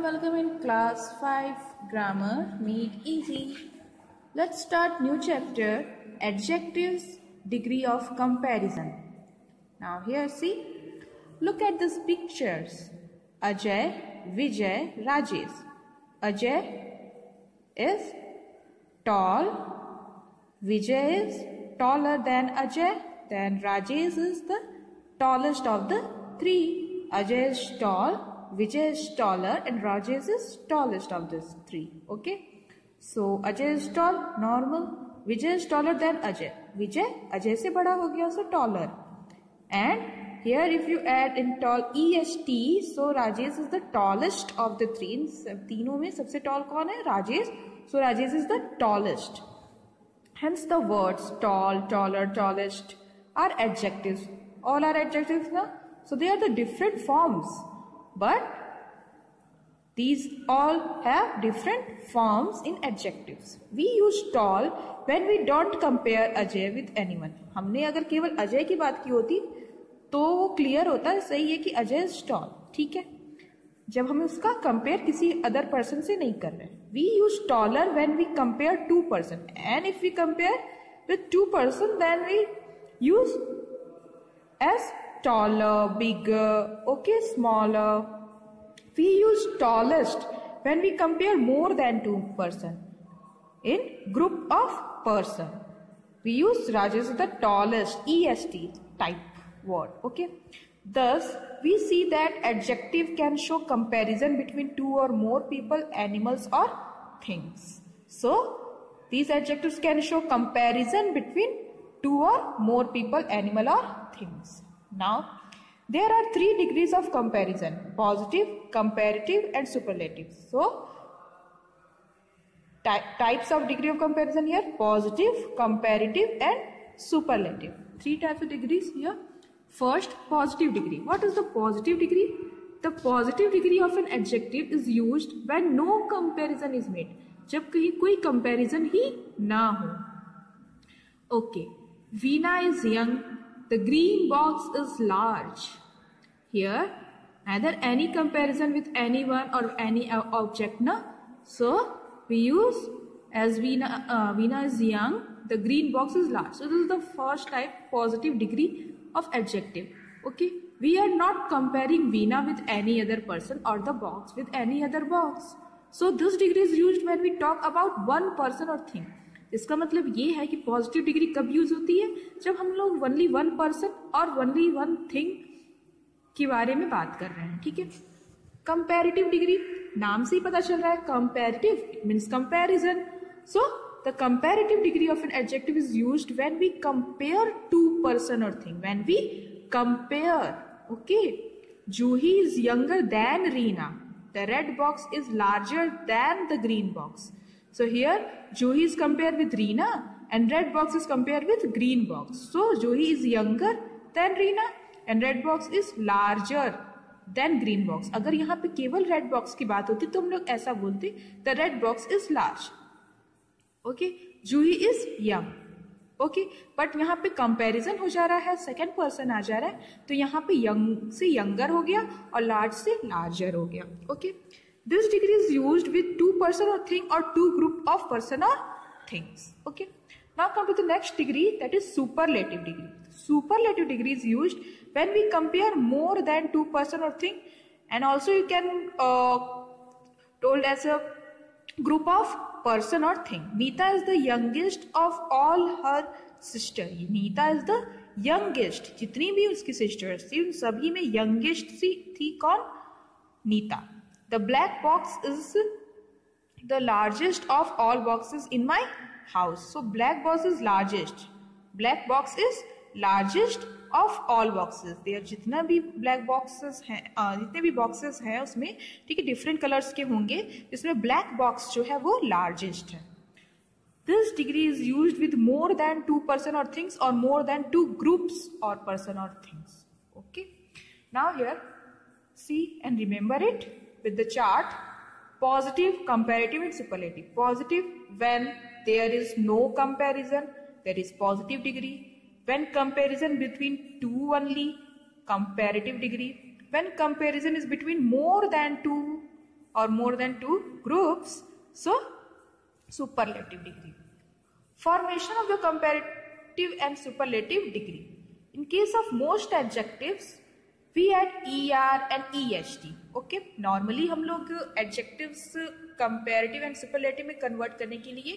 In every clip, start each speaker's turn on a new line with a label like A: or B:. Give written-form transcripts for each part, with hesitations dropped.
A: welcome in class 5 grammar made easy. Let's start new chapter, adjectives, degree of comparison. Now here see, look at these pictures. Ajay, Vijay, Rajesh. Ajay is tall, Vijay is taller than Ajay, then Rajesh is the tallest of the three. Ajay is tall, Vijay is taller and Rajesh is tallest of these three. Okay. So Ajay is tall, normal. Vijay is taller than Ajay. Vijay Ajay se bada ho gaya, so taller. And here if you add in tall EST, so Rajesh is the tallest of the three. In तीनों में सबसे tall कौन है? Rajesh. So Rajesh is the tallest. Hence the words tall, taller, tallest are adjectives. All are adjectives now. So they are the different forms. But these all have different forms in adjectives. We use tall when we don't compare Ajay with anyone. हमने अगर केवल अजय की बात की होती तो वो clear होता है, सही है कि अजय इज टॉल, ठीक है. जब हम उसका कंपेयर किसी अदर पर्सन से नहीं कर रहे. We use taller when we compare two person, and if we compare with two person then we use as taller, bigger, okay, smaller. We use tallest when we compare more than two person in group of person. We use Rajesh as the tallest, EST type word, okay. Thus, we see that adjective can show comparison between two or more people, animals or things. So, these adjectives can show comparison between two or more people, animal or things. Now, there are three degrees of comparison: positive, comparative and superlative. So, types of degree of comparison here: positive, comparative and superlative. Three types of degrees here. First, positive degree. What is the positive degree? The positive degree of an adjective is used when no comparison is made. जब कहीं कोई comparison ही ना हो. Okay. Veena is young. The green box is large. Here, neither any comparison with anyone or any object, na? So, we use as Veena is young, the green box is large. So, this is the first type, positive degree of adjective. Okay, we are not comparing Veena with any other person or the box with any other box. So, this degree is used when we talk about one person or thing. इसका मतलब ये है कि positive degree कब use होती है? जब हम लोग ओनली वन पर्सन और ओनली वन थिंग के बारे में बात कर रहे हैं, ठीक है. कंपैरेटिव डिग्री, नाम से ही पता चल रहा है, comparative means comparison. So the comparative degree of an adjective is used when we compare two person और thing. When we compare, okay. Juhi is younger than Reena. The red box is larger than the green box. So here Juhi is compared with Reena and red box is compared with green box. So Juhi is younger than Reena and red box is larger than green box. अगर यहाँ पे केवल red box की बात होती तो हम लोग ऐसा बोलते, the red box is large. Okay, Juhi is young. Okay, but यहाँ पे comparison हो जा रहा है, second person आ जा रहा है, तो यहाँ पे young से younger हो गया और large से larger हो गया. Okay. This degree is used with two person or thing or two group of person or things. Okay. Now come to the next degree, that is superlative degree. Superlative degree is used when we compare more than two person or thing, and also you can told as a group of person or thing. Neeta is the youngest of all her sister. Neeta is the youngest. जितनी भी उसकी sisters थी उन सभी में youngest थी कौन? Neeta. The black box is the largest of all boxes in my house. So black box is largest. Black box is largest of all boxes. There जितना भी black boxes हैं, जितने भी boxes हैं उसमें, ठीक है, different colors के होंगे. इसमें black box जो है वो largest है. This degree is used with more than two person or things or more than two groups or person or things. Okay. Now here, see and remember it with the chart: positive, comparative and superlative. Positive when there is no comparison, there is positive degree. When comparison between two only, comparative degree. When comparison is between more than two or more than 2 groups, so superlative degree. Formation of the comparative and superlative degree. In case of most adjectives, we add er and est. Okay, normally हम लोग adjectives comparative and superlative में convert करने के लिए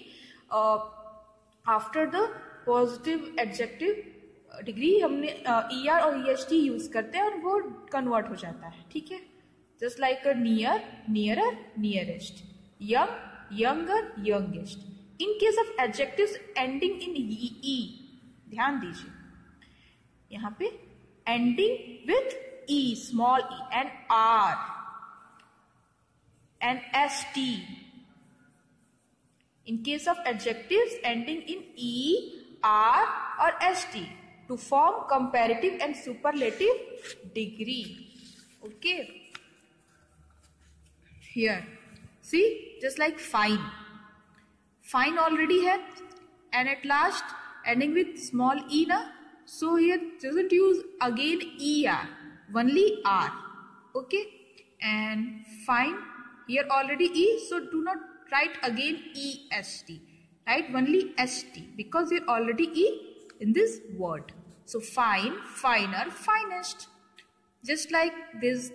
A: after the positive adjective degree हमने er और est use करते हैं और वो convert हो जाता है. ठीक है, just like near, nearer, nearest, young, younger, youngest. In case of adjectives ending in e, ध्यान दीजिए यहाँ पे ending with e, small e, and r and st. In case of adjectives ending in e, r or st to form comparative and superlative degree. Okay. Here, see, just like fine. Fine already had, and at last ending with small e na. So here doesn't use again er, only r. Okay, and fine here already e, so do not write again est. Write only st because here already e in this word. So fine, finer, finest. Just like this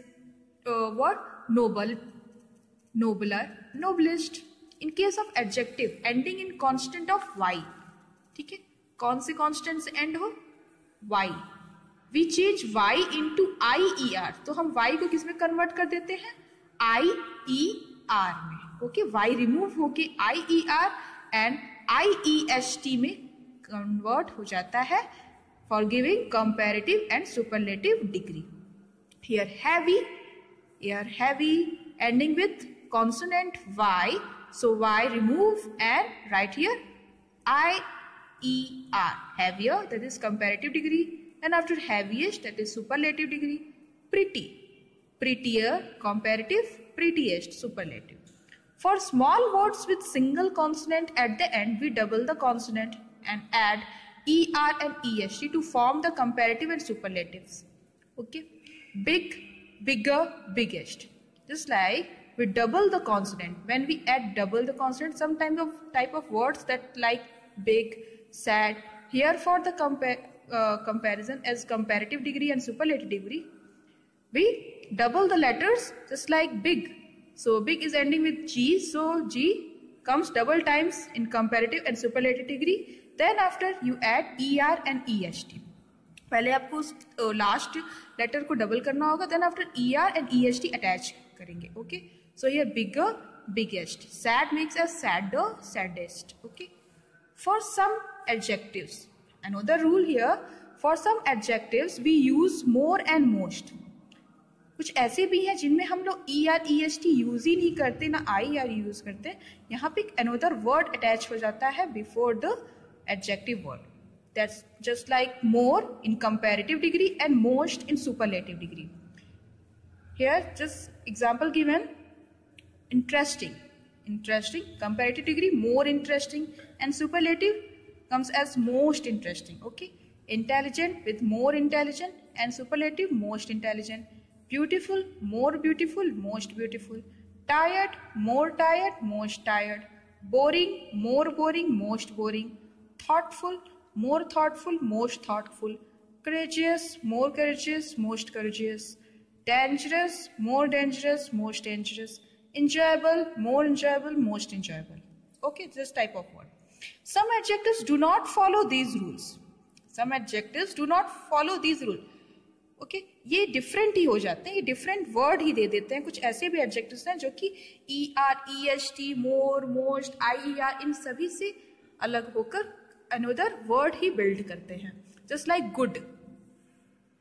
A: word noble, nobler, noblest. In case of adjective ending in constant of y, ठीक है, कौन से constant से end हो? y. We change y into IER, तो हम y को किस में convert कर देते हैं? IER में. Okay, y remove होके IER and IEST में convert हो जाता है for giving comparative and superlative degree. Here heavy ending with consonant y, so y remove and write here IER, heavier, that is comparative degree, and after heaviest, that is superlative degree. Pretty, prettier, comparative, prettiest, superlative. For small words with single consonant at the end, we double the consonant and add ER and EST to form the comparative and superlatives. Okay, big, bigger, biggest. Just like we double the consonant. When we add double the consonant, some type of words that like big, sad. Here for the comparison as comparative degree and superlative degree, we double the letters just like big. So big is ending with G, so G comes double times in comparative and superlative degree. Then after you add ER and EST. पहले आपको last letter को double करना होगा. Then after ER and EST attach करेंगे. Okay. So here bigger, biggest. Sad makes as sadder, saddest. Okay. For some adjectives, another rule here, for some adjectives we use more and most. कुछ ऐसे भी हैं जिनमें हम लोग ER, EST use ही नहीं करते, ना IER यूज करते. यहाँ पे another word attach हो जाता है before the adjective word. That's just like more in comparative degree and most in superlative degree. Here just example given. Interesting, comparative degree more interesting, and superlative comes as most interesting. Okay, intelligent with more intelligent, and superlative most intelligent. Beautiful, more beautiful, most beautiful. Tired, more tired, most tired. Boring, more boring, most boring. Thoughtful, more thoughtful, most thoughtful. Courageous, more courageous, most courageous. Dangerous, more dangerous, most dangerous. Enjoyable, more enjoyable, most enjoyable. Okay, this type of word. Some adjectives do not follow these rules. Some adjectives do not follow these rules. Okay, ये different ही हो जाते हैं, ये different word ही दे देते हैं. कुछ ऐसे भी adjectives हैं जो कि ER, EST, more, most, IER इन सभी से अलग होकर another word ही build करते हैं. Just like good.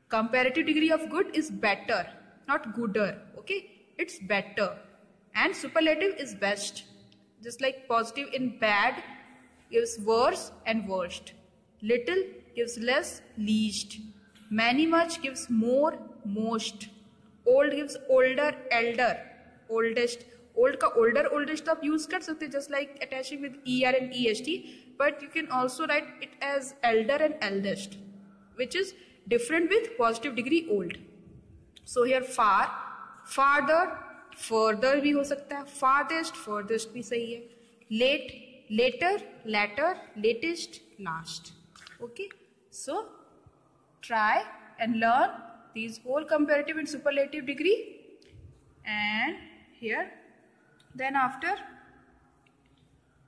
A: Comparative degree of good is better, not gooder. Okay, it's better. And superlative is best. Just like positive in bad gives worse and worst. Little gives less, least. Many much gives more, most. Old gives older, elder, oldest. Old का older, oldest आप use कर सकते, just like attaching with ER and EST. But you can also write it as elder and eldest, which is different with positive degree old. So here far, farther, further भी हो सकता है, farthest, furthest भी सही है, late, later, latter, latest, last. Okay, so try and learn these whole comparative and superlative degree, and here then after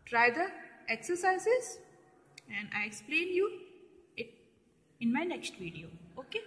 A: try the exercises and I explain you it in my next video. Okay.